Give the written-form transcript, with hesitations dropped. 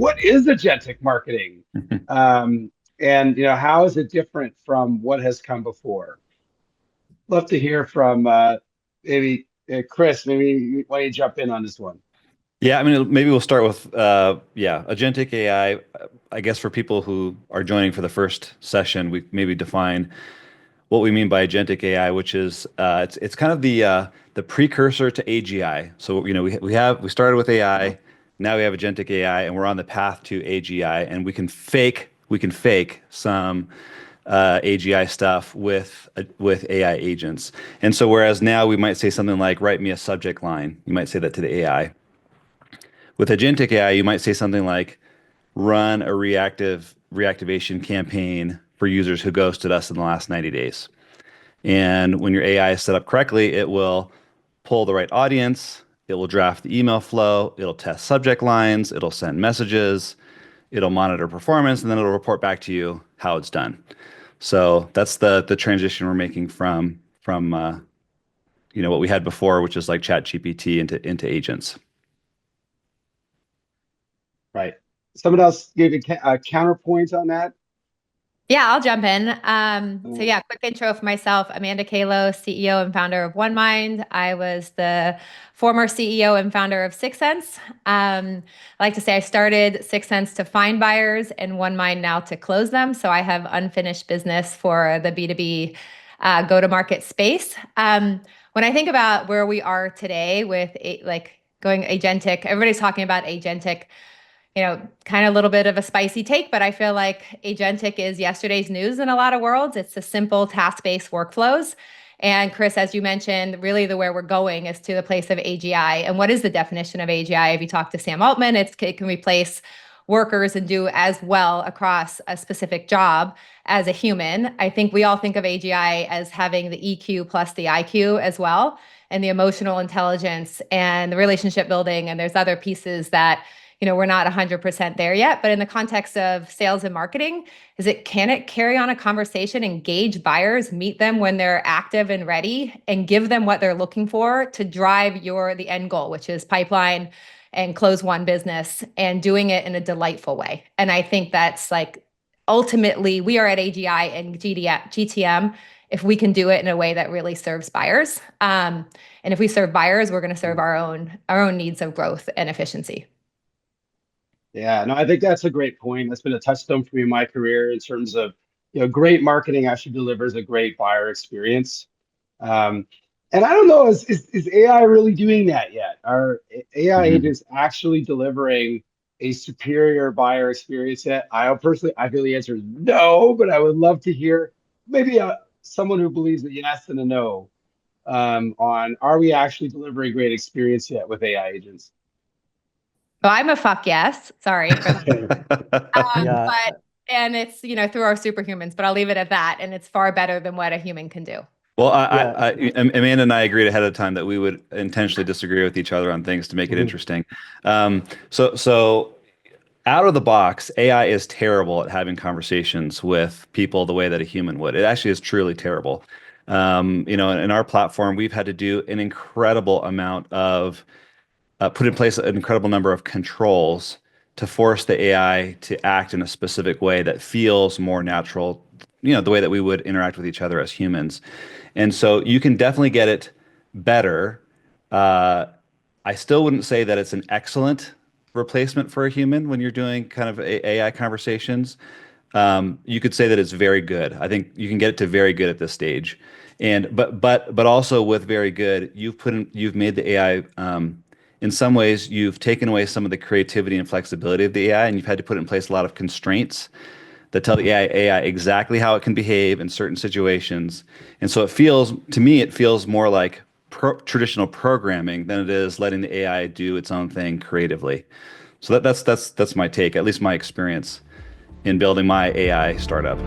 what is agentic marketing? And how is it different from what has come before? Love to hear from maybe Chris. Maybe why don't you jump in on this one? Yeah, I mean, maybe we'll start with agentic AI. I guess for people who are joining for the first session, we maybe define what we mean by agentic AI, which is it's kind of the precursor to AGI. So we started with AI, now we have agentic AI, and we're on the path to AGI, and we can fake some AGI stuff with AI agents. And so whereas now we might say something like write me a subject line, you might say that to the AI. With agentic AI, you might say something like run a reactivation campaign for users who ghosted us in the last 90 days. And when your AI is set up correctly, it will pull the right audience, it will draft the email flow, it'll test subject lines, it'll send messages, it'll monitor performance, and then it'll report back to you how it's done. So that's the transition we're making from what we had before, which is like Chat GPT into agents. Right. Someone else gave a counterpoint on that. Yeah, I'll jump in. So yeah, quick intro for myself. Amanda Kalo, CEO and founder of OneMind. I was the former CEO and founder of Sixth Sense. I like to say I started Sixth Sense to find buyers and OneMind now to close them. So I have unfinished business for the B2B go-to-market space. When I think about where we are today with going agentic, everybody's talking about agentic, kind of a little bit of a spicy take, but I feel like agentic is yesterday's news in a lot of worlds. It's a simple task-based workflows. And Chris, as you mentioned, really the where we're going is to the place of AGI. And what is the definition of AGI? If you talk to Sam Altman, it can replace workers and do as well across a specific job as a human. I think we all think of AGI as having the EQ plus the IQ as well, and the emotional intelligence and the relationship building. And there's other pieces that we're not 100% there yet, but in the context of sales and marketing, can it carry on a conversation, engage buyers, meet them when they're active and ready, and give them what they're looking for to drive the end goal, which is pipeline and close one business, and doing it in a delightful way. And I think that's ultimately we are at AGI and GTM if we can do it in a way that really serves buyers. And if we serve buyers, we're going to serve our own needs of growth and efficiency. Yeah, no, I think that's a great point. That's been a touchstone for me in my career in terms of, great marketing actually delivers a great buyer experience. And I don't know, is AI really doing that yet? Are AI agents actually delivering a superior buyer experience yet? I feel the answer is no, but I would love to hear maybe someone who believes that yes and a no on are we actually delivering great experience yet with AI agents? Oh, I'm a fuck yes. Sorry for that. Yeah. And it's, through our superhumans, but I'll leave it at that. And it's far better than what a human can do. Well, Amanda and I agreed ahead of time that we would intentionally disagree with each other on things to make it interesting. So out of the box, AI is terrible at having conversations with people the way that a human would. It actually is truly terrible. In our platform, we've had to do an incredible amount of put in place an incredible number of controls to force the AI to act in a specific way that feels more natural, the way that we would interact with each other as humans. And so you can definitely get it better. I still wouldn't say that it's an excellent replacement for a human when you're doing kind of AI conversations. You could say that it's very good. I think you can get it to very good at this stage. But also with very good, you've made the AI in some ways, you've taken away some of the creativity and flexibility of the AI, and you've had to put in place a lot of constraints that tell the AI exactly how it can behave in certain situations. And so to me, it feels more like traditional programming than it is letting the AI do its own thing creatively. So that's my take, at least my experience in building my AI startup.